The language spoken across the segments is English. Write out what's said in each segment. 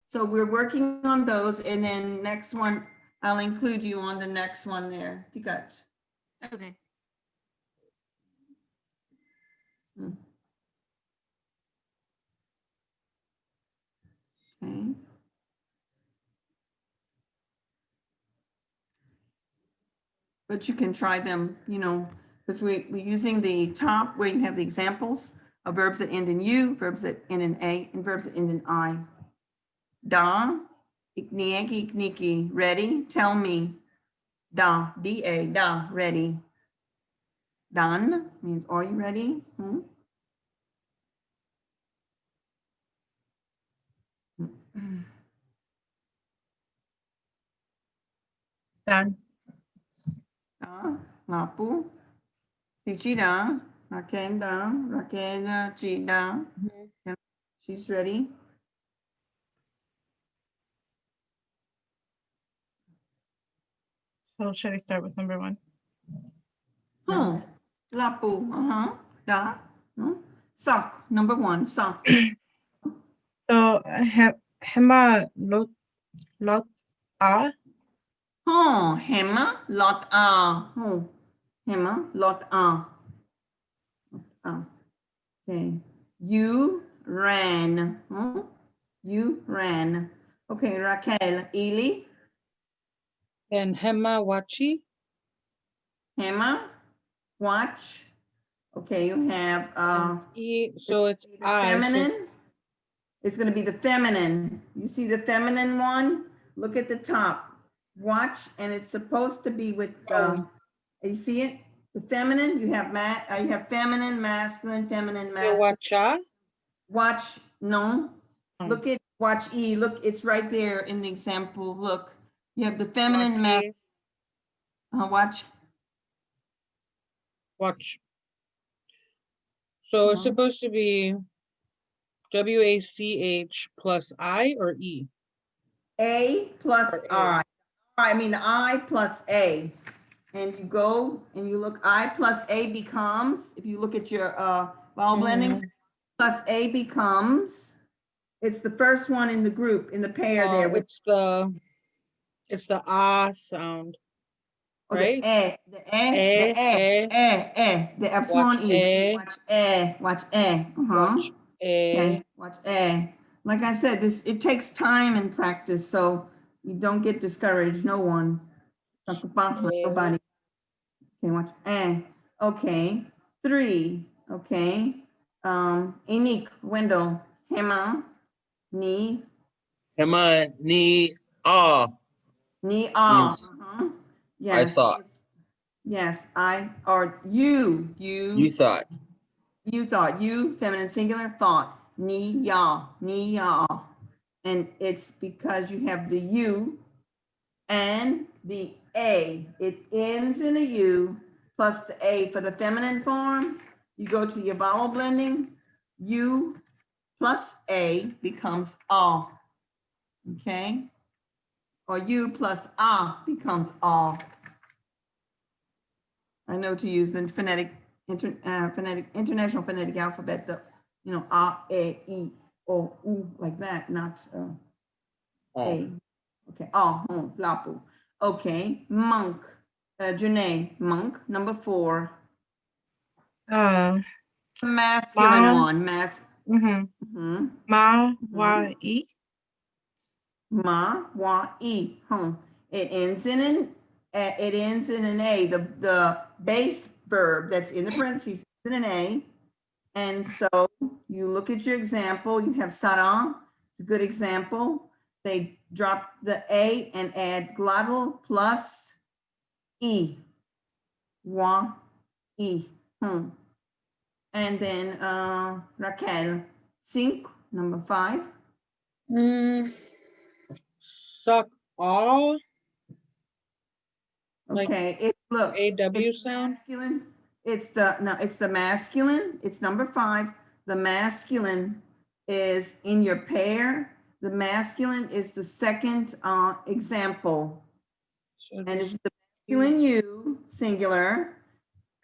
So we're working on those, and then next one, I'll include you on the next one there. Tikat. Okay. Okay. But you can try them, you know, because we're using the top where you have the examples of verbs that end in U, verbs that end in A, and verbs that end in I. Da, iknieki, ikniki, ready, tell me. Da, D-A, da, ready. Dan means, are you ready? Done. Da, lapu. Tichida, Raken da, Raken chida. She's ready. So should I start with number 1? Oh, lapu, da. Sock, number 1, sock. So hema lot a. Oh, hema, lot a. Oh, hema, lot a. Okay. You ran. Oh, you ran. Okay, Raquel, Ili, And Hema Wachi. Hema, watch. Okay, you have So it's the I. feminine. It's going to be the feminine. You see the feminine one? Look at the top. Watch, and it's supposed to be with you see it? The feminine, you have feminine, masculine, feminine, masculine. Wacha. Watch, no. Look at watch E. Look, it's right there in the example. Look, you have the feminine, masculine. Watch. Watch. So it's supposed to be WACH plus I or E? A plus Or A. I. I mean the I plus A. And you go and you look, I plus A becomes, if you look at your vowel blendings, plus A becomes, it's the first one in the group, in the pair there. With It's the ah sound. Right? The the epsilon E. Watch Watch Okay, watch Like I said, it takes time and practice, so you don't get discouraged. No one. Nobody. Okay, watch Okay, 3. Okay. Enique, Wendell, Hema, ni ah. Ni ah. Yes. I thought. Yes, I or you. You thought. You thought. You, feminine singular, thought. Ni ya. And it's because you have the U and the A. It ends in a U plus the A for the feminine form. You go to your vowel blending. U plus A becomes ah. Okay? Or U plus ah becomes ah. I know to use the international phonetic alphabet, the a, e, o, u, like that, not a. Okay, lapu. Okay, monk, Janae, monk, number 4. Masculine one, Ma wa e. Ma wa e. It ends in an A. The base verb that's in the parentheses is in an A. And so you look at your example, you have sarang, it's a good example. They drop the A and add glottal plus E. Wa, E. And then Raquel, 5, number 5. Suck all. Okay, it's look. AW It's sound. masculine. It's the masculine. It's number 5. The masculine is in your pair. The masculine is the second example. And it's the masculine U, singular.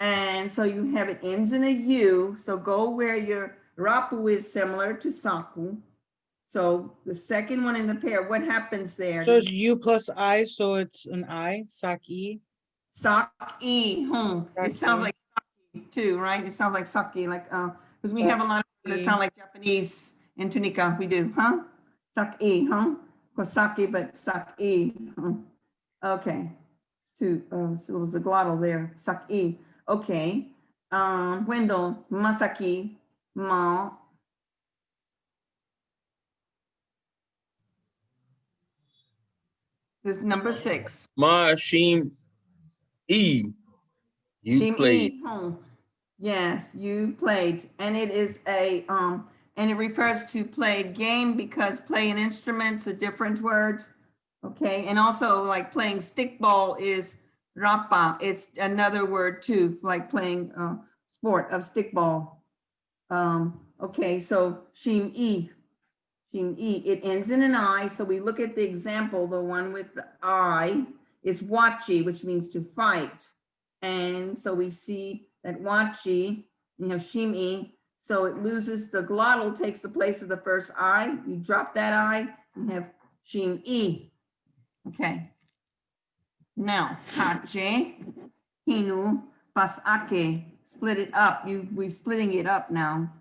And so you have it ends in a U. So go where your rapu is similar to saku. So the second one in the pair, what happens there? So it's U plus I, so it's an I, saki. Saki, It sounds Saki. like saki too, right? It sounds like saki, like, because we have a lot of words that Saki. sound like Japanese in Tunica, we do, huh? Saki, Kosaki, but saki, Okay. So it was the glottal there, saki, okay. Wendell, masaki, ma. This is number 6. Ma Shim E. You Team played. E, yes, you played, and it is and it refers to play a game because play an instrument's a different word, okay? And also like playing stickball is rapa. It's another word too, like playing sport of stickball. Okay, so shim E. It ends in an I, so we look at the example, the one with the I is wachi, which means to fight. And so we see that wachi, you have shimi, so it loses the glottal, takes the place of the first I. You drop that I, you have shimi. Okay. Now, hache, hinu, pasake, split it up. We're splitting it up now.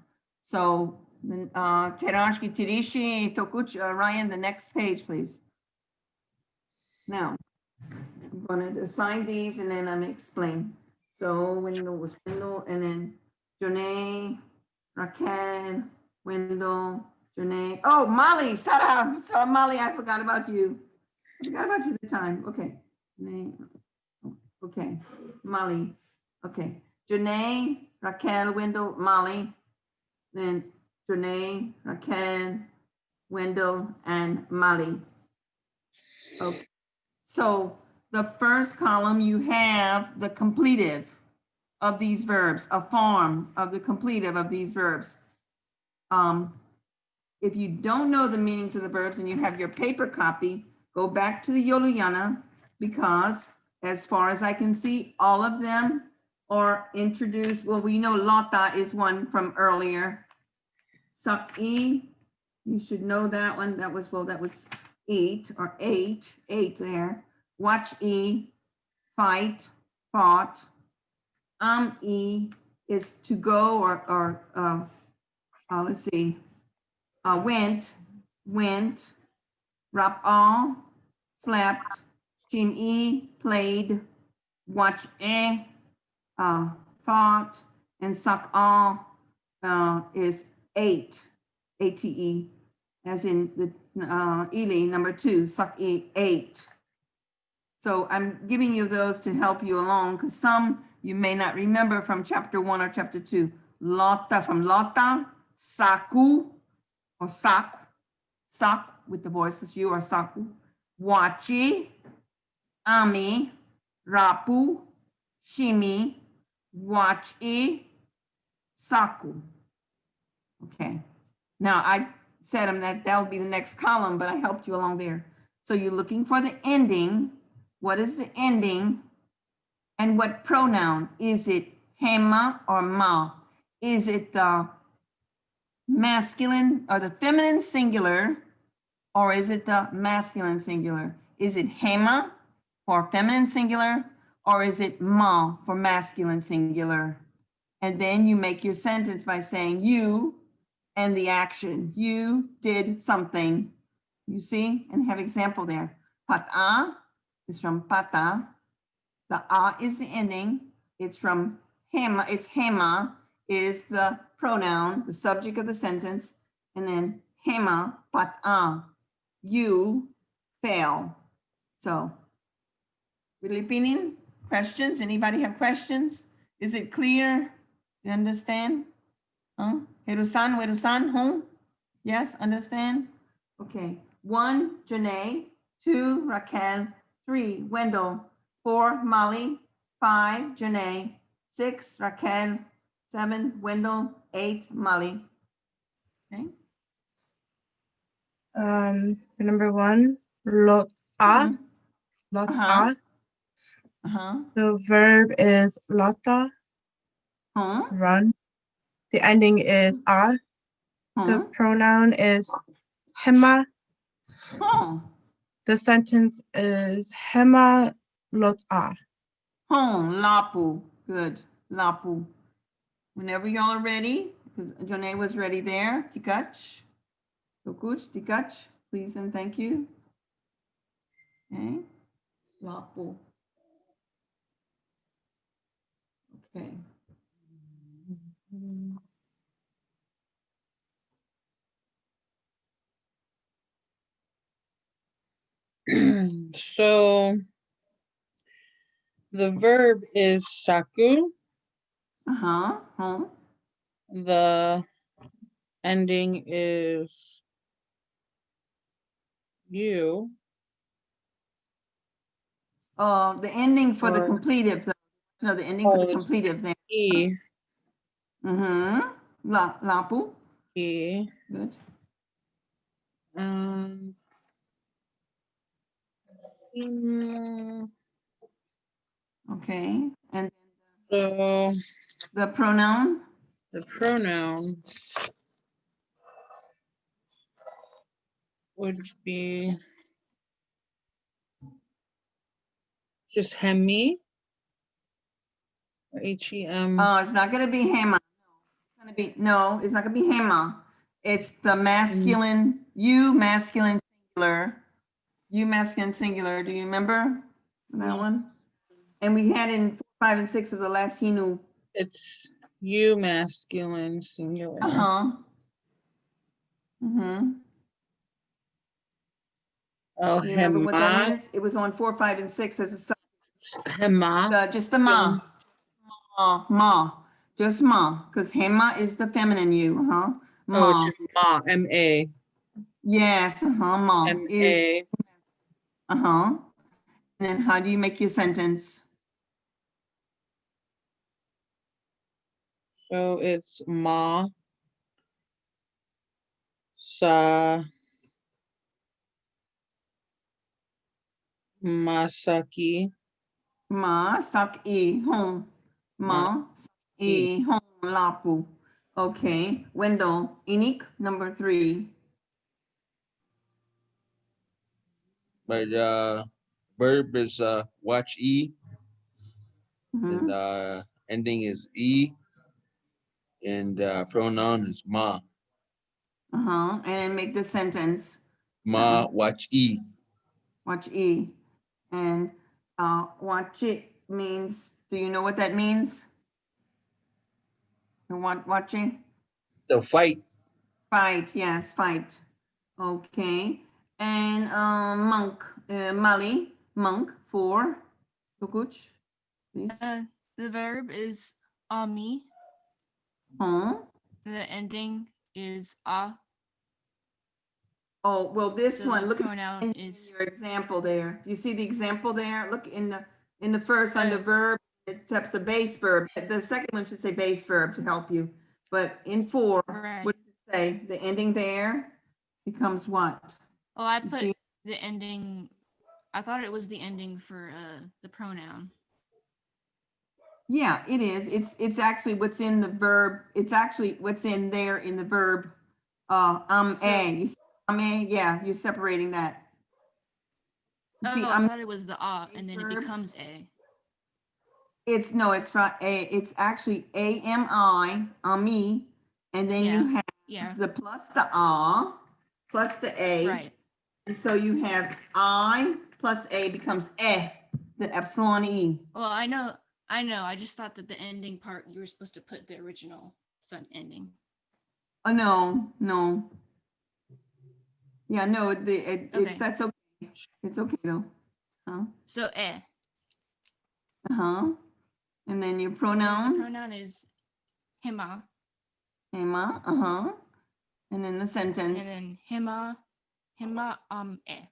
So, Terashki, Tirishi, Tokuchi, Ryan, the next page, please. Now, I'm going to assign these and then I'm going to explain. So, Wendell was Wendell, and then Janae, Raquel, Wendell, Janae. Oh, Molly, Sarah. So, Molly, I forgot about you. I forgot about you the time. Okay. Janae. Okay. Molly. Okay. Janae, Raquel, Wendell, Molly. Then Janae, Raquel, Wendell, and Molly. Okay. So the first column, you have the completive of these verbs, a form of the completive of these verbs. If you don't know the meanings of the verbs and you have your paper copy, go back to the Yoluyana, because as far as I can see, all of them are introduced. Well, we know lota is one from earlier. Saki, you should know that one. That was 8 or 8 there. Watch E, fight, fought. E is to go or let's see, went. Rap all, slept. Chim E, played. Watch fought. And suck all is ate, ATE, as in the Eli, number 2, suck E, ate. So I'm giving you those to help you along, because some you may not remember from chapter 1 or chapter 2. Lota, from lota, saku, or sak with the voices U, or saku. Wachi, ami, rapu, shimi, wachi, saku. Okay. Now I said that'll be the next column, but I helped you along there. So you're looking for the ending. What is the ending? And what pronoun? Is it hema or ma? Is it the masculine or the feminine singular, or is it the masculine singular? Is it hema for feminine singular, or is it ma for masculine singular? And then you make your sentence by saying you and the action. You did something. You see, and have example there. Pata is from pata. The a is the ending. It's from hema. It's hema is the pronoun, the subject of the sentence. And then hema, pata, you fail. So, Filipinin, questions? Anybody have questions? Is it clear? You understand? Herusan, home? Yes, understand? Okay. 1, Janae. 2, Raquel. 3, Wendell. 4, Molly. 5, Janae. 6, Raquel. 7, Wendell. 8, Molly. Okay. Number 1, lot a. Lot Uh-huh. a. The verb is lota, run. The ending is a. The pronoun is Hema. Oh, The sentence is Hema lot A. lapu. Good. Lapu. Whenever y'all are ready, because Janae was ready there. Tikach. Dokuch, tikach. Please and thank you. Okay. Lapu. Okay. So the verb is saku. Uh-huh. The ending is you. The ending for the Or- completive, no, the ending for the Oh, it's completive there. E. Mm-hmm. Lapu. E. Good. Um, mm, Okay. And so the pronoun. the pronoun would be just hemi. Or H-E-M. It's not going to be hema. It's not going to be hema. It's the masculine, you masculine singular. You masculine singular. Do you remember that one? And we had in 4, 5, and 6 of the last Hinu. It's you masculine singular. Uh-huh. Mm-hmm. Oh, You remember what that hema. is? It was on 4, 5, and 6 as Hema. just the ma. Ma. Just ma. Because hema is the feminine you, huh? Oh, it's Ma. just ma. M-A. Yes, ma is, M-A. and then how do you make your sentence? So it's ma. Sa. Masaki. Ma, sak e, home. Ma, sak e, home, lapu. Okay, Wendell, Inik, number 3. But verb is watch E, and Mhm. ending is E, and pronoun is ma. And then make the sentence, Ma watch E. watch E. And watch it means, do you know what that means? Watching? The fight. Fight, yes, fight. Okay. And monk, Mali, monk, 4. Tukuch, please. The verb is ami. Home. The ending is a. Oh, well, this So one, the look pronoun in is your example there. Do you see the example there? Look in the first under Oh. verb, it accepts the base verb. The second one should say base verb to help you. But in 4, right. what does it say? The ending there becomes what? Oh, I You put see? the ending. I thought it was the ending for the pronoun. Yeah, it is. It's actually what's in the verb. It's actually what's in there in the verb. So- A. You see, A, yeah, you're separating that. You see, I thought it was the a, and then it verb. becomes a. It's no, it's from A. It's actually AMI, AMI, and then you have Yeah. the plus the A, plus the A. Right. And so you have I plus A becomes the epsilon E. Well, I know. I just thought that the ending part you were supposed to put the original ending. Oh, no. Yeah, no, it's that's okay. It's okay though. Huh? So Uh-huh. And then your The pronoun, pronoun is hima, Emma, uh-huh. And then the and sentence. then hima A.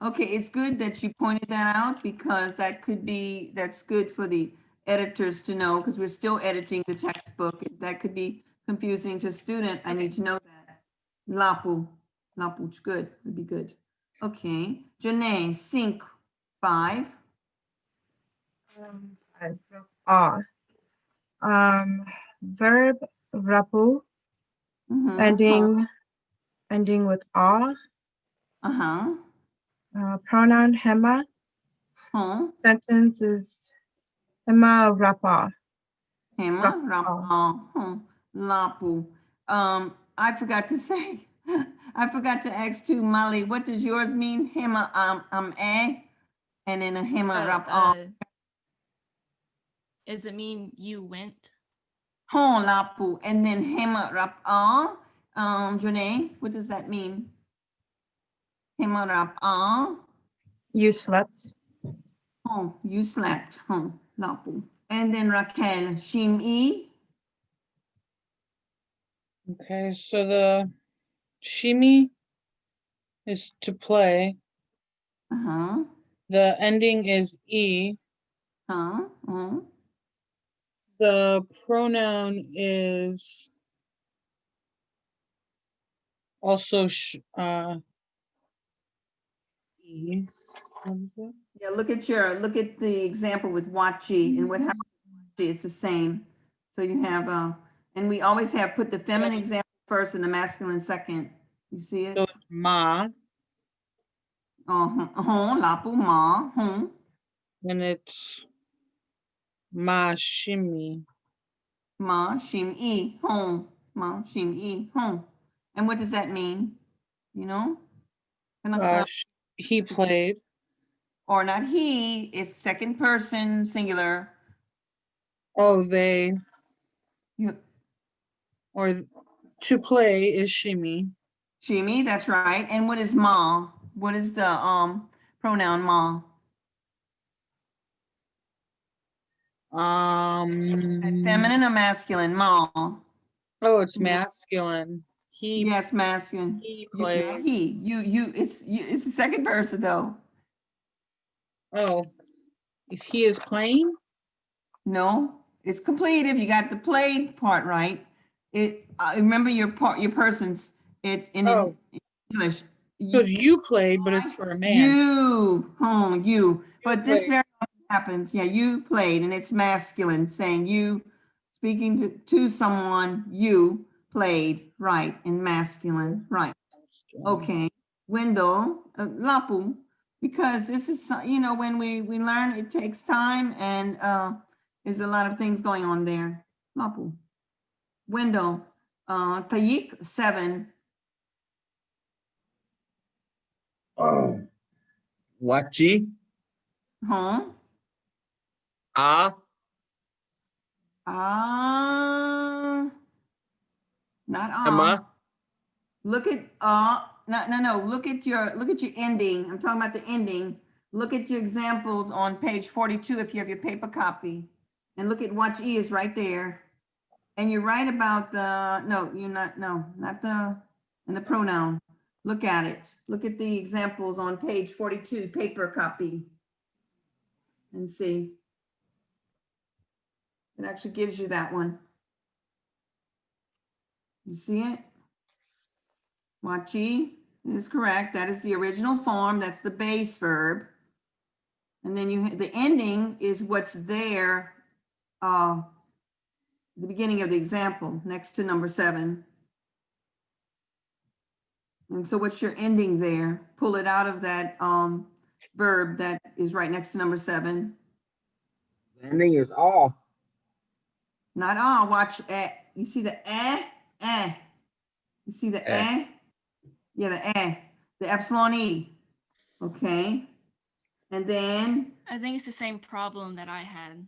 Okay, it's good that you pointed that out because that's good for the editors to know because we're still editing the textbook. That could be confusing to a student. I need to know that. Lapu's good, would be good. Okay, Janae, sync 5. A. Verb rapu, Mhm, ending ending with ah. Uh-huh. Pronoun hema. Huh. Sentence is hema rapa. Hema, Rapa. rapa, lapu. I forgot to say, I forgot to ask too, Molly, what does yours mean? Hema, and then a hema, rapa. Does it mean you went? Hon lapu, and then hema, rapa. Janae, what does that mean? Hema, rapa. You slept. Oh, you slept. Hon lapu. And then Raquel, shim'i. Okay, so the shimi is to play. Uh-huh. The ending is e. Huh. The pronoun is also e. What is it? Yeah, look at the example with wachi and what happens. It's the same. So you have, and we always have put the feminine example first and the masculine second. You see it? So it's ma, Lapu, ma, and it's ma shimi. ma, shim, ma, shim, And what does that mean? You know? He played. Or not he, it's second person, singular. Oh, they. You, Or to play is shimi. shimi, that's right. And what is ma? What is the pronoun ma? Feminine or masculine? Ma. Oh, it's masculine. He Yes, masculine. he You, not played. he. It's the second person though. Oh, if he is playing. No, it's completive. You got the played part right. Remember your persons. It's in Oh, English. so it's you played, but it's for a man. You. But this played. very often happens. Yeah, you played, and it's masculine, saying you, speaking to someone. You played, right, in masculine, right. Okay, Wendell, lapu, because this is, when we learn, it takes time and there's a lot of things going on there. Lapu. Wendell, Tayik, 7. Wachi, Huh? ah, Not hema, Look at no. Look at your ending. I'm talking about the ending. Look at your examples on page 42 if you have your paper copy. And look at watch E is right there. And you're right about not the pronoun. Look at it. Look at the examples on page 42, paper copy. And see. It actually gives you that one. You see it? Wachi is correct. That is the original form. That's the base verb. And then the ending is what's there, the beginning of the example, next to number 7. And so what's your ending there? Pull it out of that verb that is right next to number 7. the ending is all. Not all, watch, you see the You see the Yeah, the epsilon E. Okay. And then, I think it's the same problem that I had.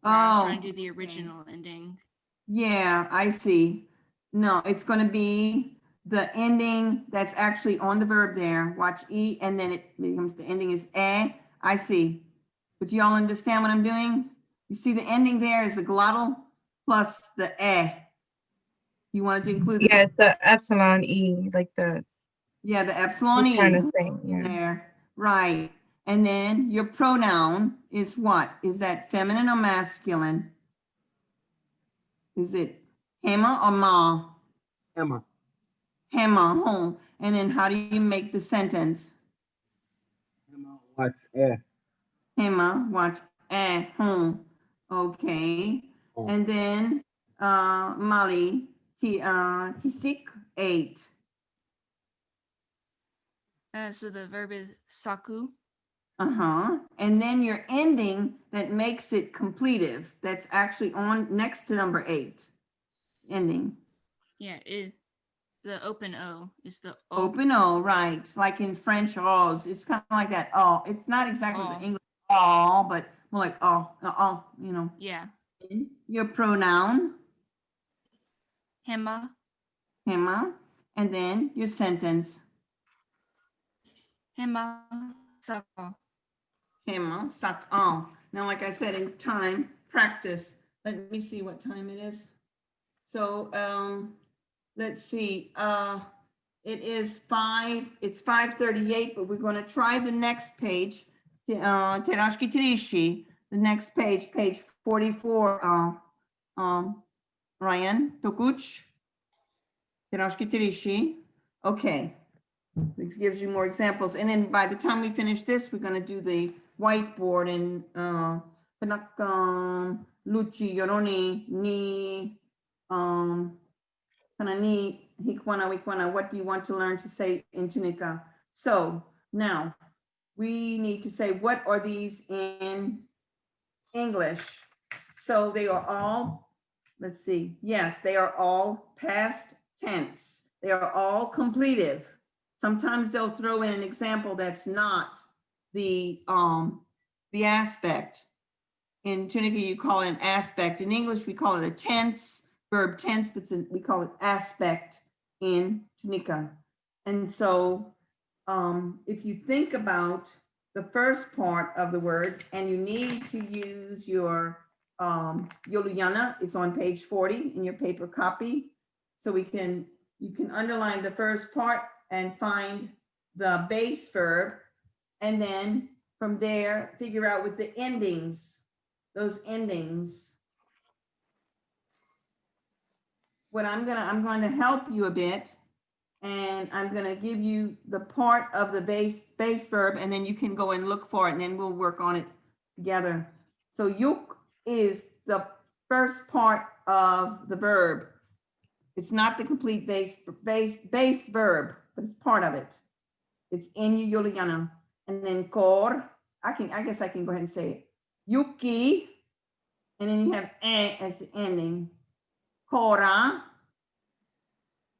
I was trying to do the okay. original ending. Yeah, I see. No, it's going to be the ending that's actually on the verb there. Watch E, and then it becomes the ending is I see. But you all understand what I'm doing? You see the ending there is the glottal plus the You wanted to include Yeah, it's the epsilon E, like the epsilon E kind of thing. Yeah. there. Right. And then your pronoun is what? Is that feminine or masculine? Is it hema or ma? Hema, Hema, home. And then how do you make the sentence? hema was Hema, watch, home. Okay. Oh. And then Mali, tisik, 8. So the verb is saku. Uh-huh. And then your ending that makes it completive. That's actually on next to number 8. Ending. Yeah, the open O is the O. Open O, right. Like in French, O's. It's kind of like that. Oh, it's not exactly the Oh. English all, but more like you know. Yeah. Your pronoun, Hema. hema, and then your sentence, Hema saka. hema, sak all. Now, like I said, in time, practice. Let me see what time it is. So, let's see, it's 5:38, but we're gonna try the next page. Terashki Tirishi, the next page, page 44, Ryan, Tokuch, Terashki Tirishi. Okay, this gives you more examples. And then by the time we finish this, we're gonna do the whiteboard and, Luchi, Yoroni, ni, Kanani, Hikwana, Wikwana, what do you want to learn to say in Tunica? So now we need to say, what are these in English? So they are all, let's see, yes, they are all past tense. They are all completive. Sometimes they'll throw in an example that's not the aspect. In Tunica, you call it an aspect. In English, we call it a tense, verb tense, but we call it aspect in Tunica. And so if you think about the first part of the word, and you need to use your Yoluyana, it's on page 40 in your paper copy. So you can underline the first part and find the base verb. And then from there, figure out with the endings, those endings. What I'm going to help you a bit, and I'm going to give you the part of the base verb, and then you can go and look for it, and then we'll work on it together. So yuk is the first part of the verb. It's not the complete base verb, but it's part of it. It's in Yoluyana. And then kor, I guess I can go ahead and say it. Yuki, and then you have as the ending. Kora,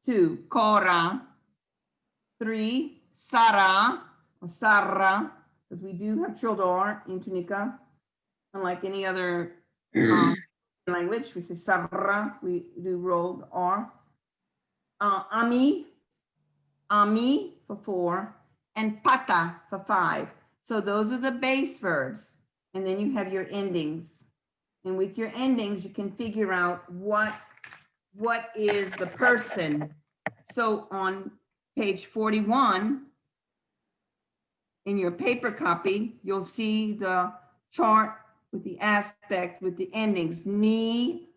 2, Kora, 3, Sara, or Sarra, because we do have children in Tunica. Unlike any other language, we say Sarra, we do roll the R. Ami for 4, and Pata for 5. So those are the base verbs. And then you have your endings. And with your endings, you can figure out what is the person. So on page 41 in your paper copy, you'll see the chart with the aspect with the endings ni,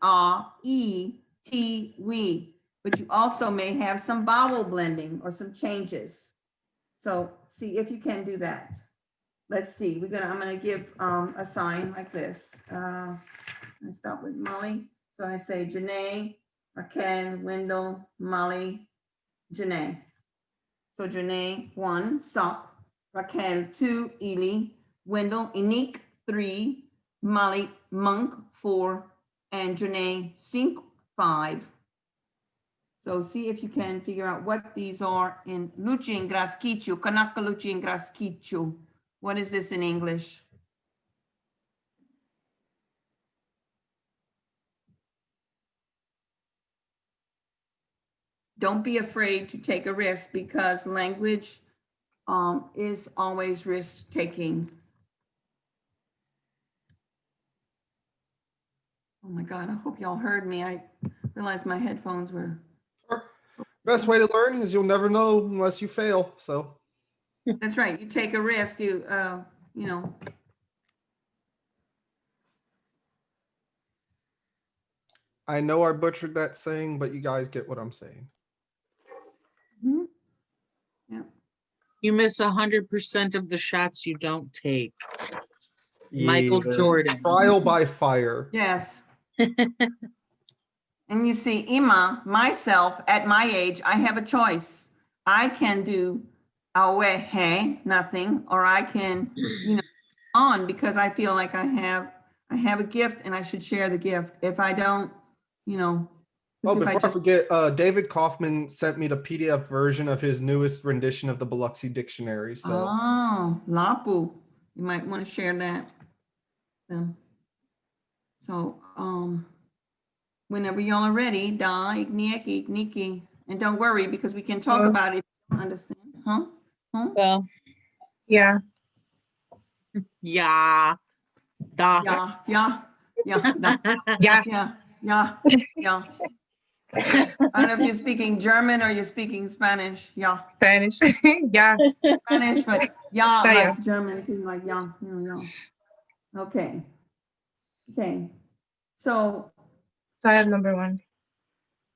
e, t, we. But you also may have some vowel blending or some changes. So see if you can do that. Let's see. I'm gonna give a sign like this. I start with Molly. So I say Janae, Raquel, Wendell, Molly, Janae. So Janae, 1, Sok, Raquel, 2, Ely, Wendell, Inik, 3, Molly, Monk, 4, and Janae, 5. So see if you can figure out what these are in Luchin Graskichu, Kanaka Luchin Graskichu. What is this in English? Don't be afraid to take a risk, because language is always risk taking. Oh my God, I hope y'all heard me. I realized my headphones were. Best way to learn is you'll never know unless you fail. So That's right. You take a risk, you know. I know I butchered that saying, but you guys get what I'm saying. Yeah. You miss 100% of the shots you don't take. Michael Yeah. Jordan. Trial by fire. Yes. And you see, Ima, myself, at my age, I have a choice. I can do Awehe, nothing, or I can, on because I feel like I have a gift and I should share the gift. If I don't, 'cause Oh, if before I forget, David Kaufman sent me the PDF version of his newest rendition of the Biloxi Dictionary. So oh, Lapu, you might want to share that. So, whenever y'all are ready, da, iknieki, ikniki, and don't worry because we can talk about it if you don't understand, huh? Well, Yeah. yeah. Da. Yeah, yeah, yeah, da. Yeah. Yeah, yeah, yeah. I don't know if you're speaking German or you're speaking Spanish. Yeah, Spanish. Yeah. Spanish, but yeah, Yeah. like German too, like yeah, yeah. Okay. Okay. So, So I have number 1.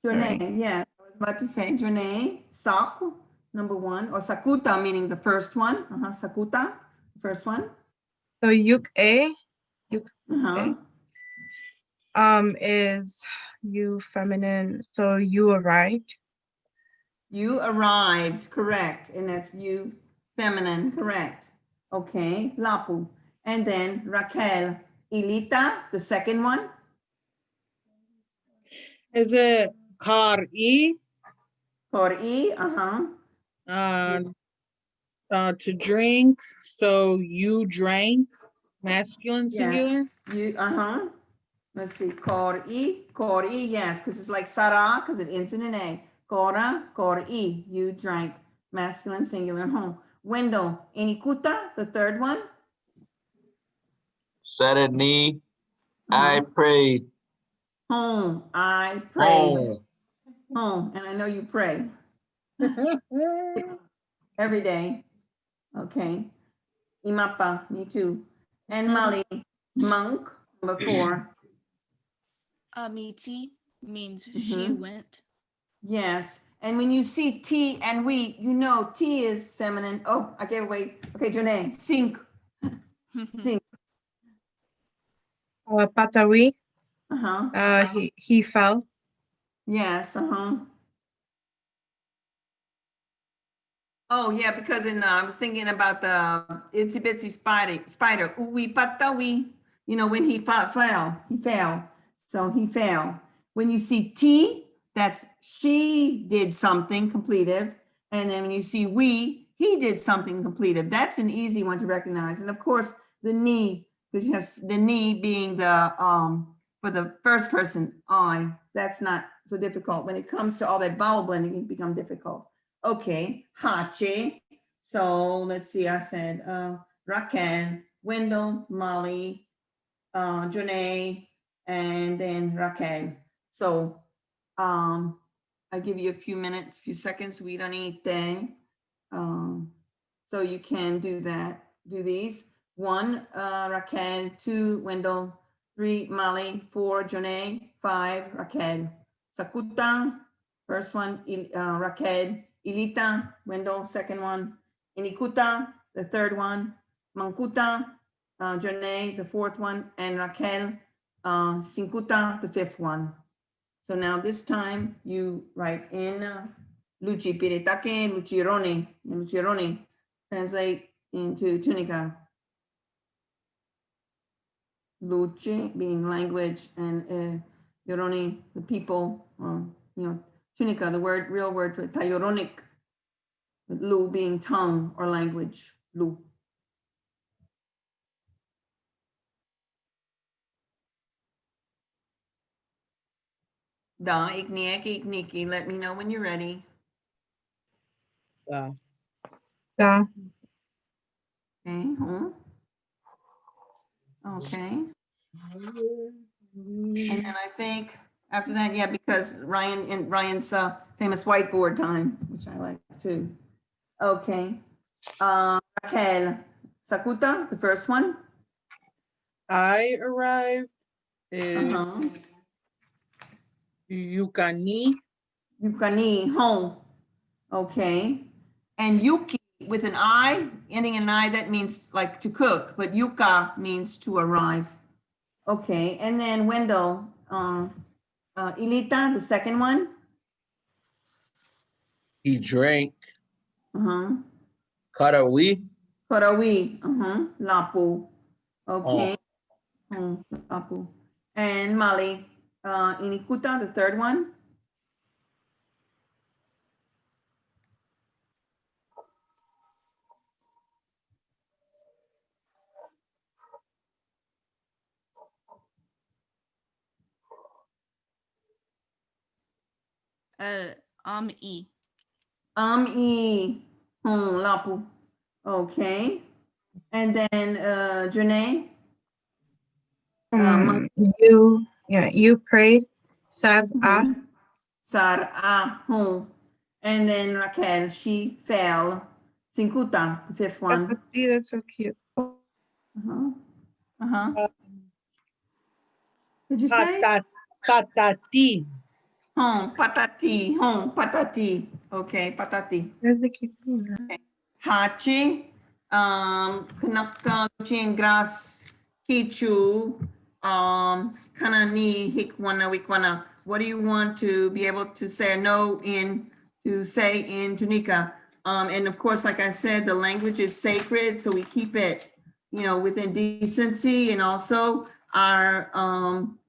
Janae, Right. yes, I was about to say Janae, Saku, number 1, or Sakuta, meaning the first one. Sakuta, first one. So yuk a Uh-huh. is you feminine. So you arrived. You arrived, correct. And that's you, feminine, correct. Okay, Lapu. And then Raquel, Ilita, the second one. Is it kari? Kori, uh-huh. To drink. So you drank, masculine Yes, singular. you, uh-huh. Let's see, Kori, yes, because it's like Sara, because it ends in an A. Kora, Kori, you drank, masculine singular, home. Wendell, Inikuta, the third one. Saturday, I Uh-huh. prayed. Home, I prayed. Home. Home, and I know you pray every day. Okay. Imapa, me too. And Mali, monk, number 4. Amiti means she Mhm. went. Yes. And when you see T and we, T is feminine. Oh, I gave away. Okay, Janae, sink, sink. Patawi. Uh-huh. He fell. Yes, uh-huh. Oh, yeah, because I was thinking about the itsy bitsy spider. Uwi patawi. When he fell, he fell. So he fell. When you see T, that's she did something completive. And then when you see we, he did something completive. That's an easy one to recognize. And of course, the knee, because you have the knee being the, for the first person, I, that's not so difficult. When it comes to all that vowel blending, it can become difficult. Okay, Hache. So let's see, I said Raquel, Wendell, Molly, Janae, and then Raquel. So I give you a few minutes, few seconds, we don't need thing. So you can do that, do these. 1, Raquel, 2, Wendell, 3, Molly, 4, Janae, 5, Raquel. Sakuta, first one, Raquel. Ilita, Wendell, second one. Inikuta, the third one. Mankuta, Janae, the fourth one. And Raquel, Sinkuta, the fifth one. So now this time you write in Luci Piritake, Lucirone, and Lucirone translate into Tunica. Luce being language and Yoroni, the people, Tunica, the real word for Tayoronic, Lu being tongue or language, Lu. Da, iknieki, ikniki, let me know when you're ready. Da. Okay, huh? Okay. And then I think after that, yeah, because Ryan's famous whiteboard time, which I like too. Okay. Raquel, Sakuta, the first one. I arrived. Is Uh-huh. Yukani. Yukani, home. Okay. And Yuki with an I, ending in an I, that means like to cook, but Yuka means to arrive. Okay. And then Wendell, Ilita, the second one. He drank. Uh-huh. Karawi. Korawi, lapu. Oh, Okay. Lapu. And Mali, inikuta, the third one. E. Lapu. Okay. And then Janae, You prayed. Sar'a. Sar'a. And then Raquel, she fell. Cincuta, the fifth one. That's so cute. Uh-huh. Uh-huh. Did you say? Patati. Patati. Patati. Okay, patati. Where's the cute? Hachi, Kanaka, Chingras, Kichu, Kanani, Hikwana, Wikwana. What do you want to be able to say no in, to say in Tunica? And of course, like I said, the language is sacred, so we keep it, within decency, and also our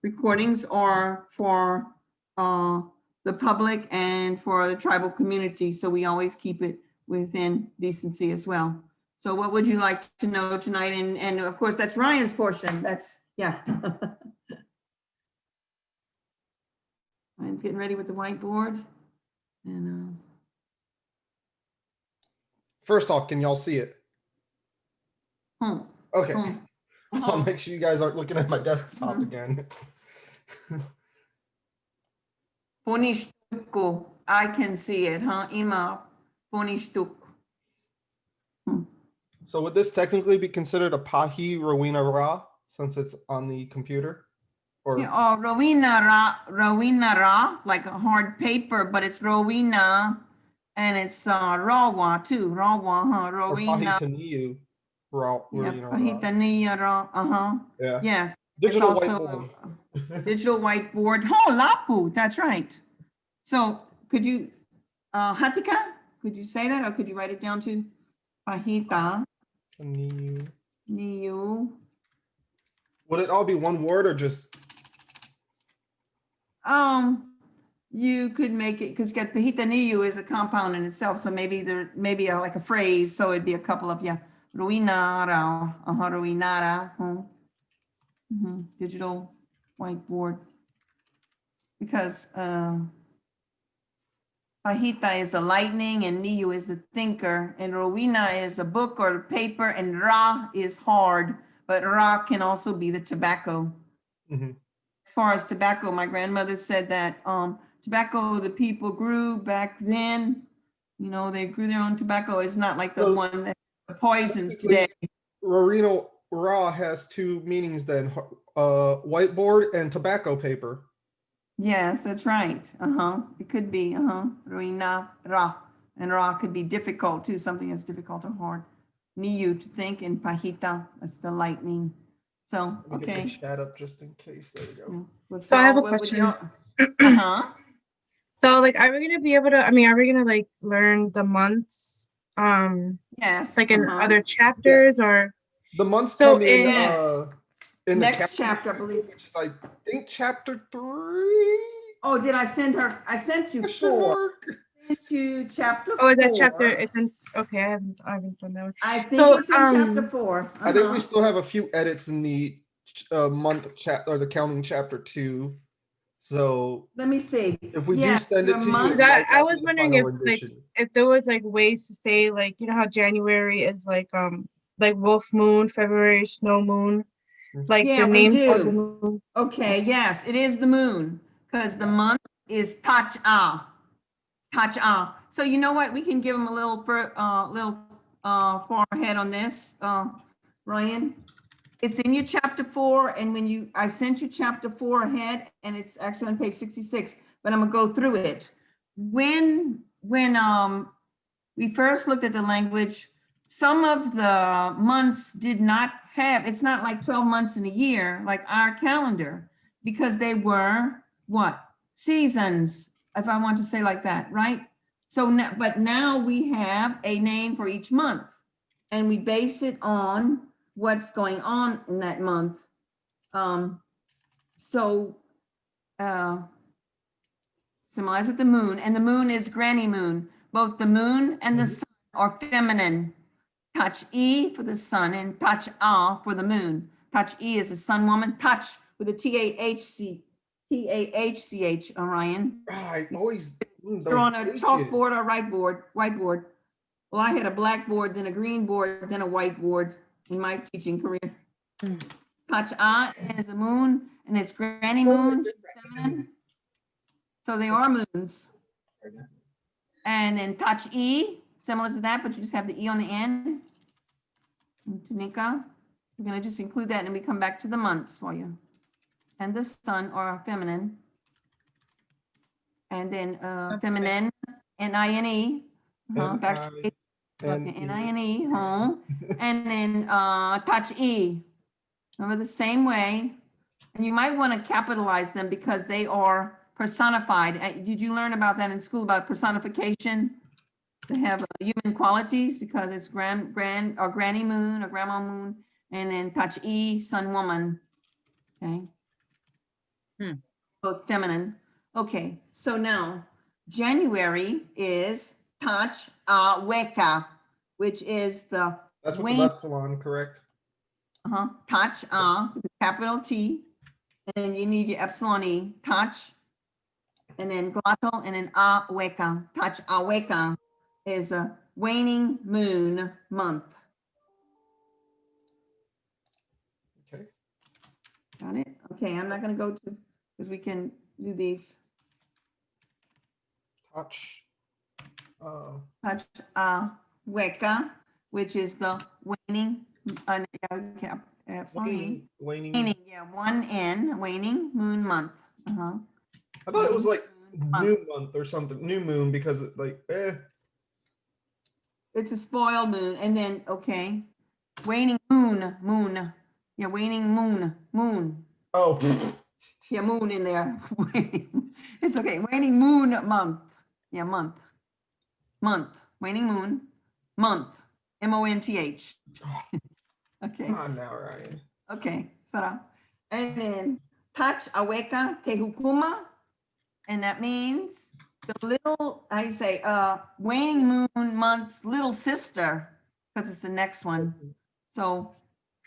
recordings are for the public and for the tribal community, so we always keep it within decency as well. So what would you like to know tonight? And of course, that's Ryan's portion. That's, yeah. Ryan's getting ready with the whiteboard. And First off, can y'all see it? Okay. I'll make sure you guys aren't looking at my desktop again. Ponishtuku, I can see it, Ima, Ponishtuk. So would this technically be considered a Pahi Rowena Ra since it's on the computer? Or Rowena Ra, like a hard paper, but it's Rowena, and it's Rawa too, Rawa, or Rowena. Pahitaniyu Ra? Yeah, Rowena Ra. Pahitaniya Ra, Yeah. yes. Digital It's also whiteboard. digital whiteboard, Lapu, that's right. So could you, Hatika, could you say that, or could you write it down too? Pahita, Niyu. Niyu. Would it all be one word or just? You could make it, because Pahita Niyu is a compound in itself, so maybe like a phrase, so it'd be a couple of, Ruinara, Ruinara, digital whiteboard. Because Pahita is a lightning and Niyu is a thinker, and Rowena is a book or paper, and Ra is hard, but Ra can also be the tobacco. As far as tobacco, my grandmother said that tobacco the people grew back then, they grew their own tobacco. It's not like the one that poisons today. Rowena Ra has two meanings then, whiteboard and tobacco paper. Yes, that's right. It could be, Rowena Ra. And Ra could be difficult too, something that's difficult or hard. Niyu to think, and Pahita, that's the lightning. So, Let me get okay. the chat up just in case. There we go. So I have a question. So like, are we gonna be able to? Are we gonna like learn the months? Yes. Like in other chapters or? The months So come in. Yes. In Next the chapter, I believe. which is I think chapter 3. Oh, did I send her? I sent you Question 4. mark. I sent you chapter 4. Oh, is that chapter? It's in. Okay, I haven't done that one. I think So, it's in chapter 4. I think we still have a few edits in the month chat or the counting chapter 2. So Let me see. if we do Yes, send it your to you, month- it might I not was be the wondering final if rendition. if there was like ways to say like how January is like wolf moon, February snow moon, like Yeah, the we names of the do. moon. Okay, yes, it is the moon, because the month is Tach-a. Tach-a. So you know what? We can give them a little far ahead on this, Ryan. It's in your chapter 4, and I sent you chapter 4 ahead, and it's actually on page 66, but I'm gonna go through it. When we first looked at the language, some of the months did not have, it's not like 12 months in a year, like our calendar, because they were what? Seasons, if I want to say like that, right? So now, but now we have a name for each month. and we base it on what's going on in that month. So symbolize with the moon, and the moon is granny moon. Both the moon and the sun are feminine. Touch E for the sun and touch A for the moon. Touch E is a sun woman. Touch with a T-A-H-C-H, Orion. I always. You're on a chalkboard or whiteboard. Well, I had a blackboard, then a green board, then a whiteboard in my teaching career. Touch A is a moon, and it's granny moon, she's feminine. So they are moons. And then touch E, similar to that, but you just have the E on the end. Tunica, we're gonna just include that and we come back to the months for you. And the sun are feminine. And then feminine, N-I-N-E, backspace, N-I-N-E, home. And then touch E. Remember the same way. And you might want to capitalize them because they are personified. Did you learn about that in school, about personification? They have human qualities because it's grand or granny moon or grandma moon. And then touch E, sun woman. Okay. Both feminine. Okay, so now January is touch a weka, which is the That's with wing. the epsilon, correct? Touch a with a capital T, and then you need your epsilon E, touch, and then glottal, and then a weka. Touch a weka is a waning moon month. Okay. Got it? Okay, I'm not gonna go to, because we can do these. Touch. Touch weka, which is the waning, Waning. waning, yeah, one N, waning moon month. I thought it was like Month. new month or something, new moon, because it like, It's a spoiled moon, and then, okay, waning moon, yeah, waning moon, oh, yeah, moon in there. It's okay, waning moon month, yeah, month, waning moon, month, M-O-N-T-H. Okay, come on now, Ryan. okay, Sarah. And then touch aweka tehukuma, and that means the little, how you say, waning moon month's little sister, because it's the next one. So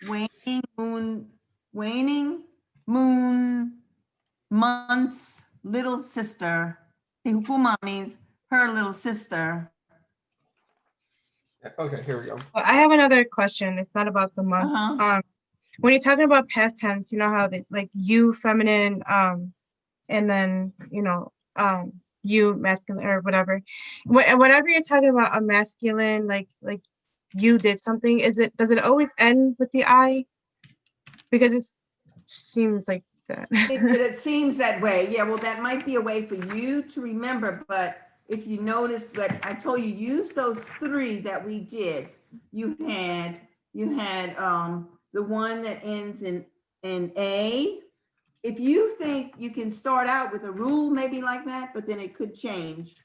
waning moon month's little sister. Tehukuma means her little sister. Okay, here we go. Well, I have another question. It's not about the month. When you're talking about past tense, you know how it's like you feminine, and then you masculine or whatever. Whenever you're talking about a masculine, like you did something, does it always end with the I? Because it seems like that. It seems that way. Yeah, well, that might be a way for you to remember, but if you notice that I told you, use those three that we did. You had the one that ends in A. If you think you can start out with a rule maybe like that, but then it could change.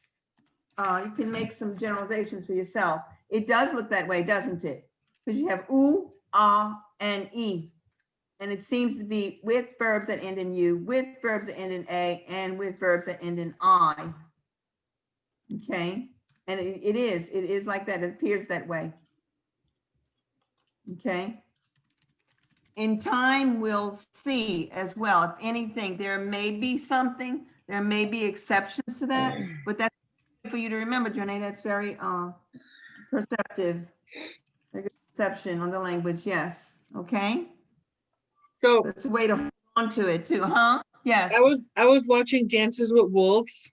You can make some generalizations for yourself. It does look that way, doesn't it? Because you have U, A, and E. And it seems to be with verbs that end in U, with verbs that end in A, and with verbs that end in I. Okay, and it is like that. It appears that way. Okay. In time, we'll see as well. If anything, there may be something, there may be exceptions to that, but that's for you to remember, Johnny. That's very perceptive. Very good perception on the language. Yes. Okay. So That's a way to hold on to it too, huh? Yes. I was watching Dances with Wolves.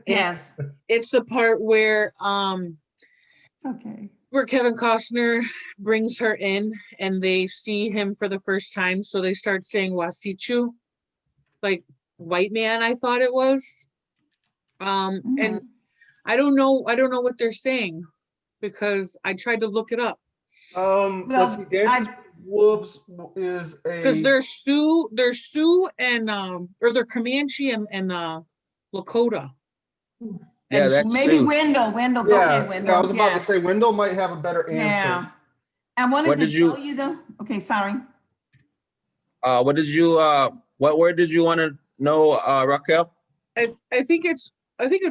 Yes. It's the part where It's okay. where Kevin Costner brings her in and they see him for the first time, so they start saying Wasichu, like white man, I thought it was. And I don't know what they're saying because I tried to look it up. Let's see, Dances with Wolves is Because a they're Sioux and or they're Comanche and Lakota. Yeah, And that's Maybe Sue. Wendell, go ahead, Wendell. Yeah, I was about to Yes. say Wendell might have a better Yeah. answer. I wanted What to did you- tell you though, okay, sorry. What did you, what word did you want to know, Raquel? I think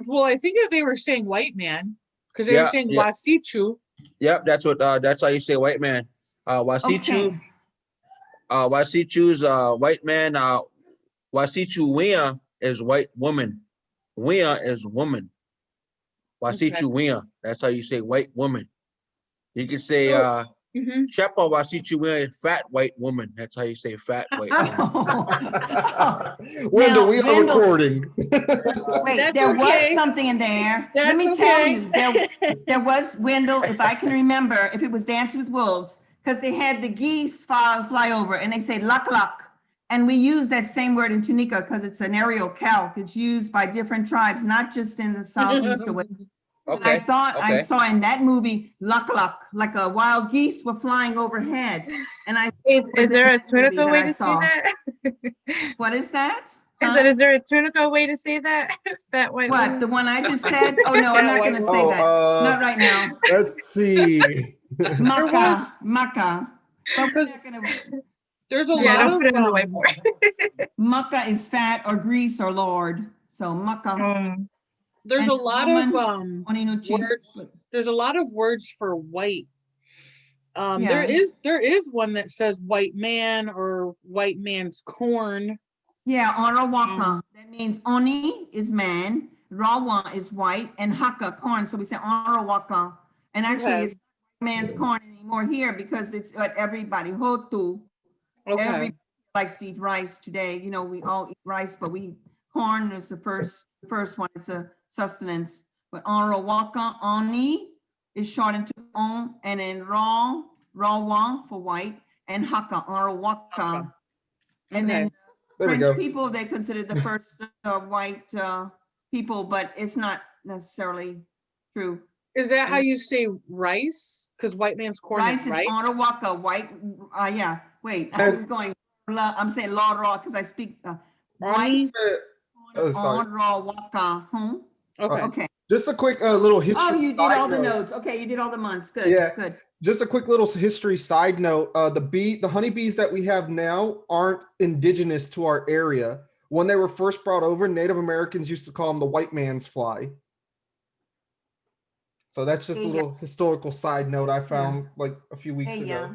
well, I think that they were saying white man, because they were Yeah, saying yeah. Wasichu. Yep, that's how you say white man. Wasichu, Okay. Wasichu's white man. Wasichu Wia is white woman. Wia is woman. Wasichu Wia. That's how you say white woman. You can say Mhm. Shepa Wasichu Wia is fat white woman. That's how you say fat white woman. Wendell, Now, we are Wendell- recording. Wait, That's there was okay. something in there. Let That's me tell okay. you, there was, Wendell, if I can remember, if it was Dancing with Wolves, because they had the geese fly over and they say luck luck. And we use that same word in Tunica because it's an aerial calc. It's used by different tribes, not just in the southeast or west. And I Okay. thought I okay. saw in that movie luck luck, like a wild geese were flying overhead. And I Is was in there a that movie Tunica that way I to say saw. that? What is that? I Huh? said, is there a Tunica way to say that? Fat white What, woman? the one I just said? Oh, no, I'm Fat not white gonna say Oh, that. Not right now. let's see. Maca, maca. But we're Because not gonna, there's a Yeah, lot don't of put it on the whiteboard. maca is fat or grease or lord. So maca. there's And a the lot woman, of Oninuchi. words. There's a lot of words for white. There Yes. is one that says white man or white man's corn. Yeah, Arawaka. That means Oni is man, Rawa is white, and Haka, corn. So we say Arawaka. And actually, Okay. it's man's corn anymore here because it's what everybody, Hotu. Okay. Everybody likes to eat rice today. You know, we all eat rice, but corn is the first one. It's a sustenance. But Arawaka, Oni is shortened to On, and then Rawa for white, and Haka, Arawaka. And then There we French go. people, they considered the first white people, but it's not necessarily true. Is that how you say rice? Because white man's corn Rice is is rice. Arawaka, white, yeah, wait, And- I'm saying law raw because I speak Ani? white, Oh, sorry. Arawaka, Okay. okay. Just a quick little history. Oh, you did side all the note. notes. Okay, you did all the months. Good, Yeah. good. Just a quick little history side note. The honeybees that we have now aren't indigenous to our area. When they were first brought over, Native Americans used to call them the white man's fly. So that's just a little historical side note I found like a few weeks ago. Aya,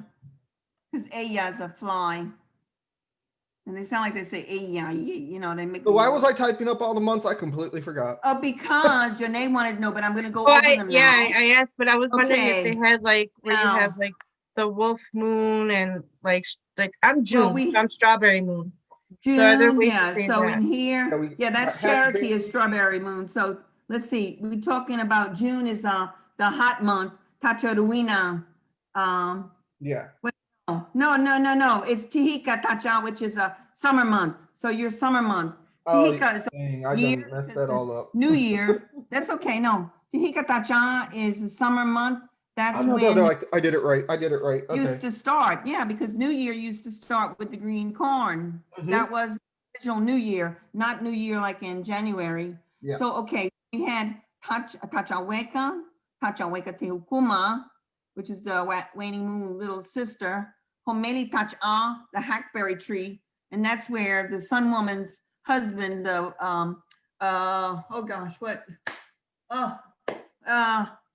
because Aya is a fly. And they sound like they say Aya, you know, they make. So why was I typing up all the months? I completely forgot. Oh, because Janae wanted to know, but I'm gonna go Well, over them now. I asked, but I was wondering if they Okay. had like where you Now. have like the wolf moon and like I'm June, we- so I'm strawberry moon. So are there June, ways to yeah, say so that? in here, Yeah, yeah, that's Hatch Cherokee Baby. is strawberry moon. So let's see, we're talking about June is the hot month, Tacharuina. Yeah. No, it's Tihika Tacha, which is a summer month. So your summer month. Oh, Tihika is dang, I year, done messed because that the all up. New Year. That's okay, no. Tihika Tacha is the summer month. That's Oh, no, when I did it right. I did it right. Okay. used to start, yeah, because New Year used to start with the green corn. Mhm. That was the original New Year, not New Year like in January. Yeah. So, okay, we had Tachaweka Tehukuma, which is the waning moon little sister, Homeli Tacha, the hackberry tree, and that's where the sun woman's husband,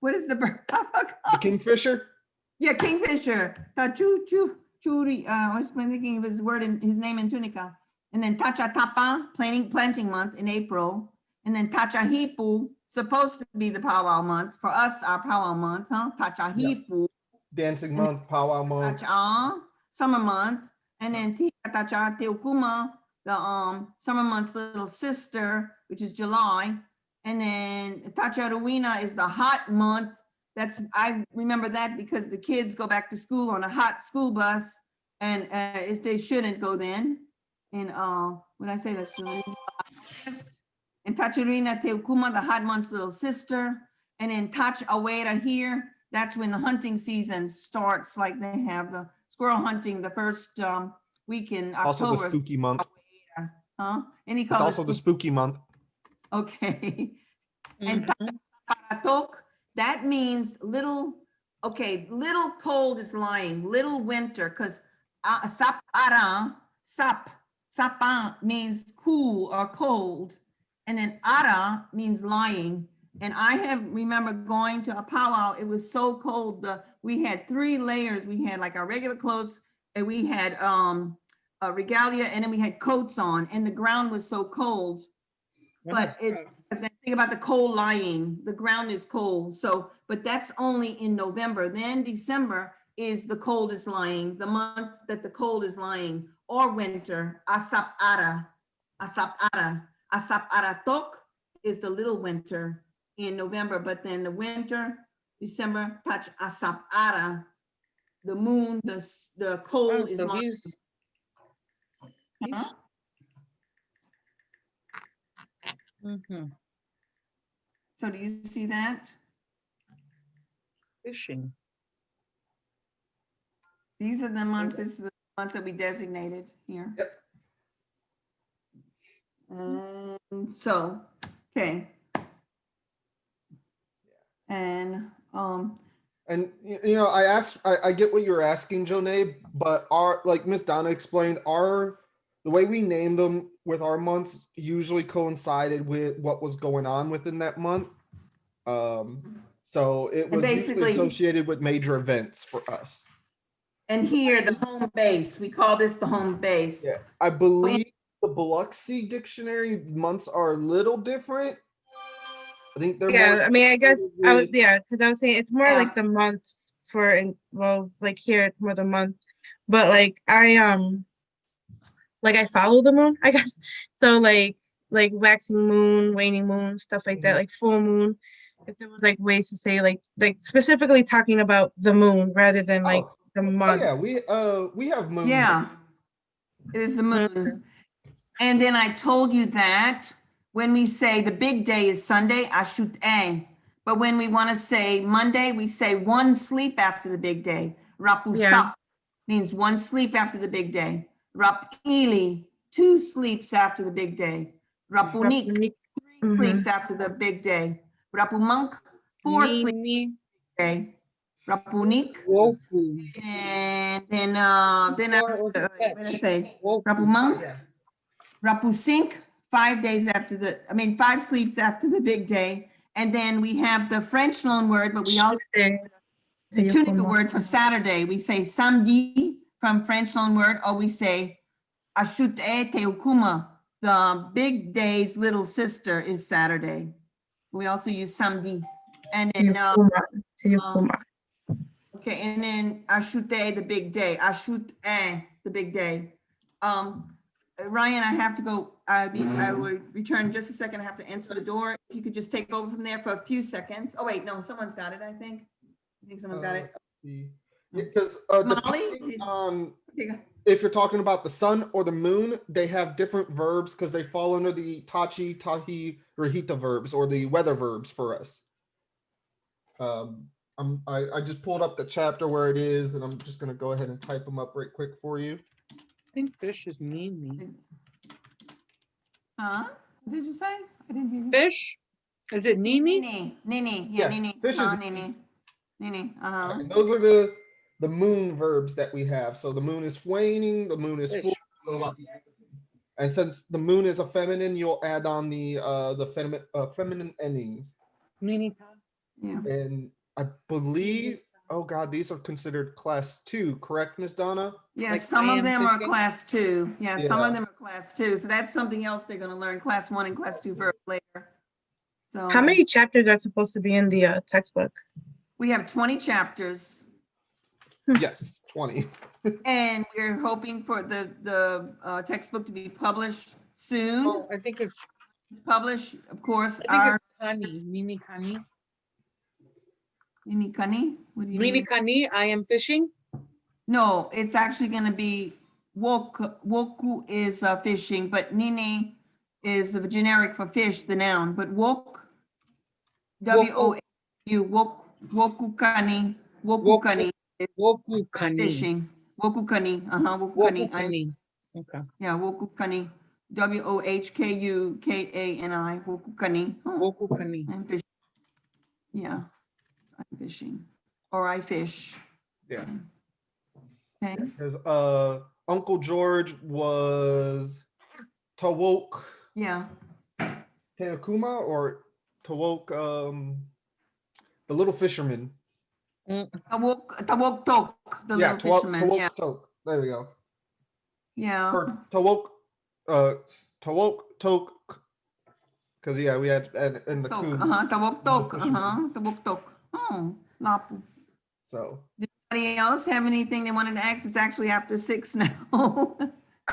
what is the bird? I forgot. The kingfisher? Yeah, kingfisher. Churi. I was thinking of his name in Tunica. And then Tacha Tapa, planting month in April. And then Tacha Hipu, supposed to be the powwow month. For us, our powwow month, huh? Tacha Hipu. Dancing month, powwow month. Tacha, summer month. And then Tacha Teokuma, the summer month's little sister, which is July. And then Tacha Ruina is the hot month. I remember that because the kids go back to school on a hot school bus, and if they shouldn't go then. And when I say that's July, and Tacharina Teukuma, the hot month's little sister, and then Tach Awera here. That's when the hunting season starts. Like they have the squirrel hunting the first week in Also October. the spooky month. Huh? Any It's color? also the spooky month. Okay. And Mhm. Paratok, that means little, okay, little cold is lying, little winter, because sapara, sapa means cool or cold. And then ara means lying. And I remember going to a powwow, it was so cold, we had 3 layers. We had like our regular clothes, and we had a regalia, and then we had coats on, and the ground was so cold. But as I think about the cold lying, the ground is cold. So, but that's only in November. Then December is the coldest lying, the month that the cold is lying, or winter. Asap-ara, asap-ara, asap-aratok is the little winter in November. But then the winter, December, touch asap-ara, the moon, the cold is So lying. Huh? Mhm. So do you see that? Fishing. These are the months, this is the months that we designated here. Yep. And so, okay. And, And you know, I get what you're asking, Jonay, but like Miss Donna explained, the way we named them with our months usually coincided with what was going on within that month. So it was usually basically- associated with major events for us. and here, the home base, we call this the home base. Yeah, I believe the Biloxi dictionary months are a little different. I think they're Yeah, more I mean, I guess I would, with- yeah, because I was saying it's more Yeah. like the month for, and well, like here it's more the month, but like like I follow the moon, I guess. So like waxing moon, waning moon, stuff like that, Mhm. like full moon. If there was like ways to say like specifically talking about the moon rather than like the Oh month. yeah, we have moon. Yeah, it is the moon. And then I told you that when we say the big day is Sunday, ashut a. But when we want to say Monday, we say one sleep after the big day. Rapusak Yeah. means one sleep after the big day. Rapili, 2 sleeps after the big day. Rapunik, Rapunik. 3 Mhm. sleeps after the big day. Rapumunk, 4 sleeps Nini day. Rapunik, Woku. and then Or what did I say? Woku. Rapumunk, Yeah. Rapusink, 5 days after 5 sleeps after the big day. And then we have the French loan word, but we also the Tunica word for Saturday. We say samedi from French loan word, or we say ashute teukuma. The big day's little sister is Saturday. We also use samedi. And then, okay, and then ashute, the big day. Ashute, the big day. Ryan, I have to go. I will return in just a second. I have to answer the door. If you could just take over from there for a few seconds. Oh, wait, no, someone's got it, I think. I think someone's got it. Let's see. Because Molly? if you're talking about the sun or the moon, they have different verbs because they fall under the tachi, tahi, rahita verbs or the weather verbs for us. I just pulled up the chapter where it is, and I'm just gonna go ahead and type them up right quick for you. I think fish is Nini. Huh? What did you say? I didn't hear you. Fish? Is it Nini? Nini, Yeah, yeah, Nini. fish is Nini. And those are the moon verbs that we have. So the moon is waning, the moon is Fish. full. And since the moon is a feminine, you'll add on the feminine endings. Nini. Yeah. And I believe, oh God, these are considered class 2, correct, Miss Donna? Yeah, Like some I of am them are fishing? class 2. Yeah, some Yeah. of them are class 2. So that's something else they're gonna learn, class 1 and class 2 verbs later. So How many chapters are supposed to be in the textbook? we have 20 chapters, Yes, 20. and we're hoping for the textbook to be published soon. Oh, I think it's It's published, of course, I think our it's Kani. Nini Kani. Nini Kani. What do you Nini mean? Kani, I am fishing. No, it's actually gonna be woku is fishing, but Nini is a generic for fish, the noun, but W-O-U, woku kani, is Woku Kani. fishing. Woku kani, woku Woku kani. Kani. Okay. Yeah, woku kani. Wohkukani, Wohkukani. Wokukani. I'm fishing. Yeah, I'm fishing, or I fish. Yeah. Okay, Because Uncle George was Tawok yeah. Teakuma or Tawok the little fisherman. Tawok Tok, the Yeah, little fisherman. Yeah, Tawok Tok. There we go. yeah. Or Tawok Tok. Because yeah, we had and the Tok, coon. Tawok Tok, Tawok Tok. Oh, Lapu. So Anybody else have anything they wanted to ask? It's actually after 6 now.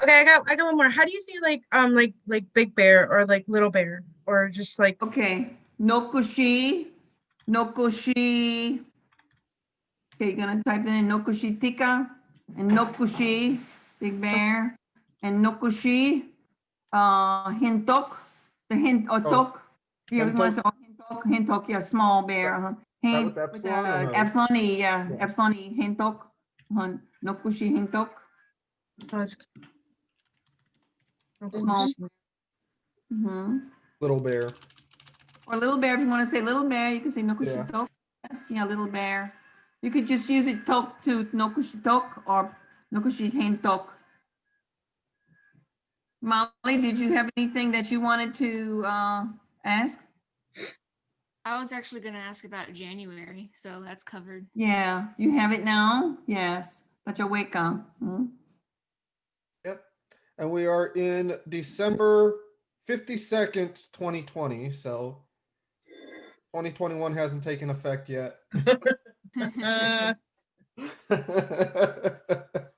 Okay, I got one more. How do you say like Big Bear or like Little Bear or just like Okay, Nokushi, Nokushi. Okay, you're gonna type in Nokushi Tika and Nokushi, Big Bear, and Nokushi, Hintok, the hint or tok. Yeah, we want to say Hintok, yeah, small bear. that with epsilon or no? Epsilon E, yeah, Yeah. Epsilon E, Hintok, Nokushi Hintok, oh, it's small. Mm-hmm. Little bear. Or little bear, if you want to say little bear, you can say Nokushi Yeah. tok. Yes, yeah, little bear. You could just use it tok to Nokushi tok or Nokushi Hintok. Molly, did you have anything that you wanted to ask? I was actually going to ask about January, so that's covered. Yeah, you have it now? Yes. Pachaweka. Yep. And we are in December 52nd, 2020. So 2021 hasn't taken effect yet.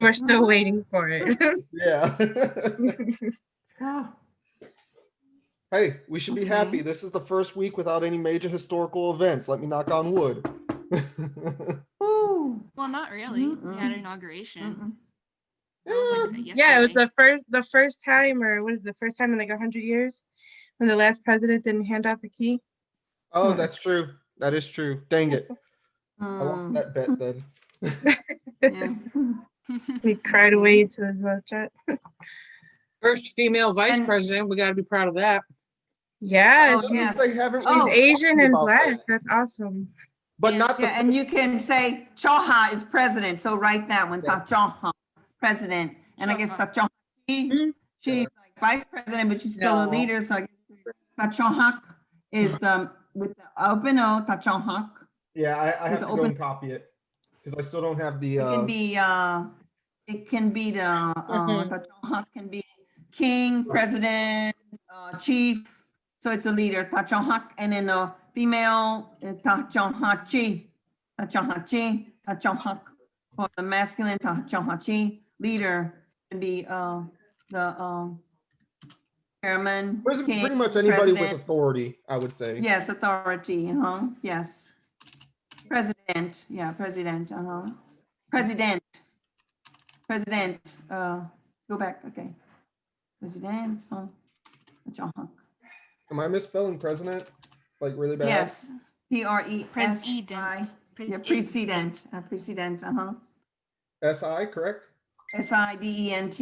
we're still waiting for it. Yeah. Oh, Hey, we should be Okay. happy. This is the first week without any major historical events. Let me knock on wood. ooh. Well, not really. We had Mm-mm. inauguration. Mm-mm. That was like Yeah, it was yesterday. the first time, or what is it, the first time in like 100 years when the last president didn't hand off the key. Oh, that's true. That is true. Dang it. I lost Mm, that bet then. yeah. He cried away into his jet. First female vice And- president. We got to be proud of that. Yeah, Oh, she's, yes. They haven't Oh, she's really Asian talked and about black. that. That's awesome. But Yeah. not the Yeah, and you can say Choha is president, so write that one, Yeah. Choha, president. And I guess Choha. Choha, she's like vice president, but she's still a No. leader, so I guess Tachohak is the, with the open O, Tachohak. Yeah, I have the to go open- and copy it because I still don't have the. It can be the, Tachohak can be king, president, chief, so it's a leader, Tachohak, and then the female, Tachohachi, Tachohak, or the masculine, Tachohachi, leader can be, the, chairman, king, Pretty much anybody with president. authority, I would say. Yes, authority, yes. President, yeah, president, President, go back, okay. President, Am I misspelling president? Like really bad? yes, PRESI. President. Yeah, precedent, precedent, SI, correct? SIDENT,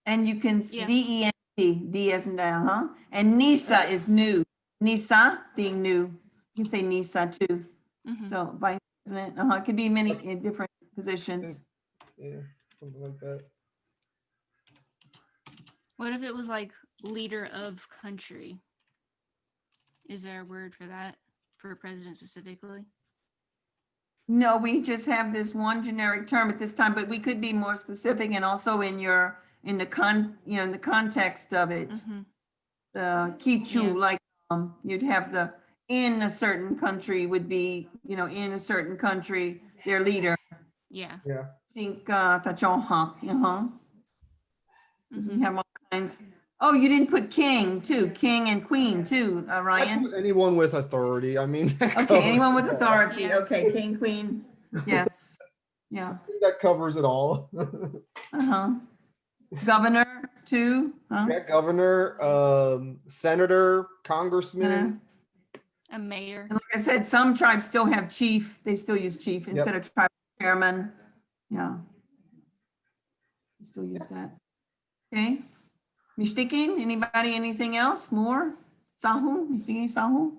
and you can, Yeah. DENT, D as in the, and NISA is new, NISA being new, you can say NISA too. Mhm. So vice president, it could be many different positions. Yeah, something like that. What if it was like leader of country? Is there a word for that, for a president specifically? No, we just have this one generic term at this time, but we could be more specific and also in the context of it. Mhm. The Kichu, Yeah. like, you'd have the, in a certain country would be, in a certain country, their leader. Yeah. Yeah. Think, Tachoha, because we Mhm. have all kinds. Oh, you didn't put king too, king and queen too, I Ryan? put anyone with authority. I mean, that Okay, covers anyone with it all. authority, Yeah. okay, king, queen, yes, yeah, That covers it all. governor too, huh? Yeah, governor, senator, congressman. A mayor. And like I said, some tribes still have chief, they still use chief instead of tribal chairman, yeah. They still use that, okay? Mistaken? Anybody, anything else? More? Sahu? You thinking Sahu?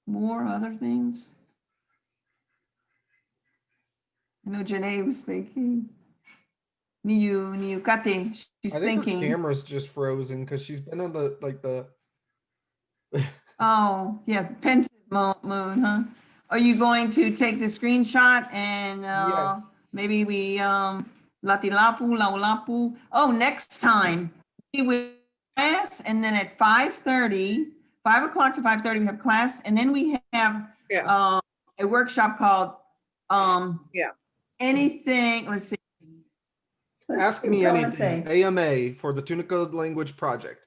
More other things? I know Janae was thinking. Kate, she's I think her thinking. camera's just frozen because she's been on the Oh, yeah, the pensive mood, huh? Are you going to take the screenshot and Yes. maybe we latilapu, laulapu? Oh, next time we will class, and then at 5:30, 5 o'clock to 5:30, we have class, and then we have Yeah. a workshop called Yeah. anything. Let's see. Ask see me what I wanna say. anything. AMA for the Tunica language project.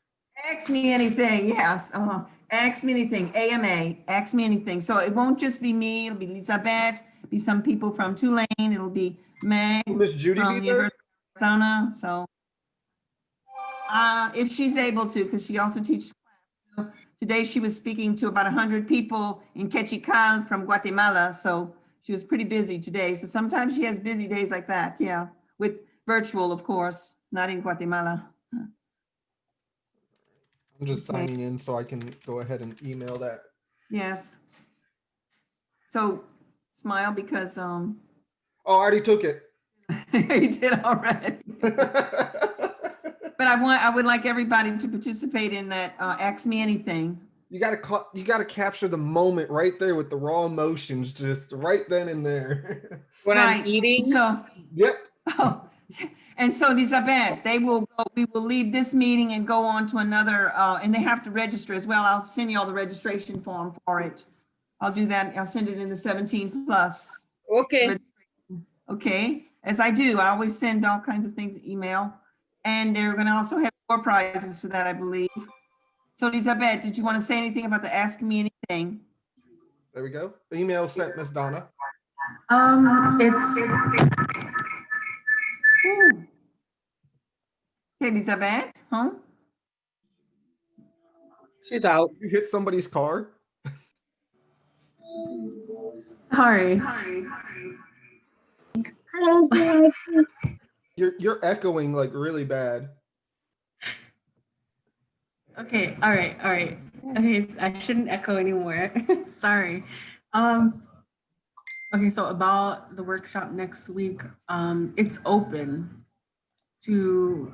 Ask me anything, yes. Ask me anything. AMA, ask me anything. So it won't just be me, it'll be Elizabeth, be some people from Tulane, it'll be Meg Will Miss Judy from be there? University of Arizona. So if she's able to, because she also teaches class. Today she was speaking to about 100 people in Quechical from Guatemala. So she was pretty busy today. So sometimes she has busy days like that, yeah, with virtual, of course, not in Guatemala. I'm just Okay. signing in so I can go ahead and email that. Yes. So smile because Oh, I already took it. you did already. But I would like everybody to participate in that. Ask me anything. You gotta capture the moment right there with the raw emotions, just right then and there. When Right. I'm eating, So, Yep. oh, and so Elizabeth, we will leave this meeting and go on to another, and they have to register as well. I'll send you all the registration form for it. I'll do that. I'll send it in the 17 plus. okay. Okay, as I do, I always send all kinds of things, email. And they're gonna also have more prizes for that, I believe. So Elizabeth, did you want to say anything about the Ask Me Anything? There we go. Email sent, Miss Donna. Ooh. Okay, Elizabeth, huh? She's out. You hit somebody's car. Sorry. You're echoing like really bad. Okay, all right. Okay, I shouldn't echo anymore. Sorry. Okay, so about the workshop next week, it's open to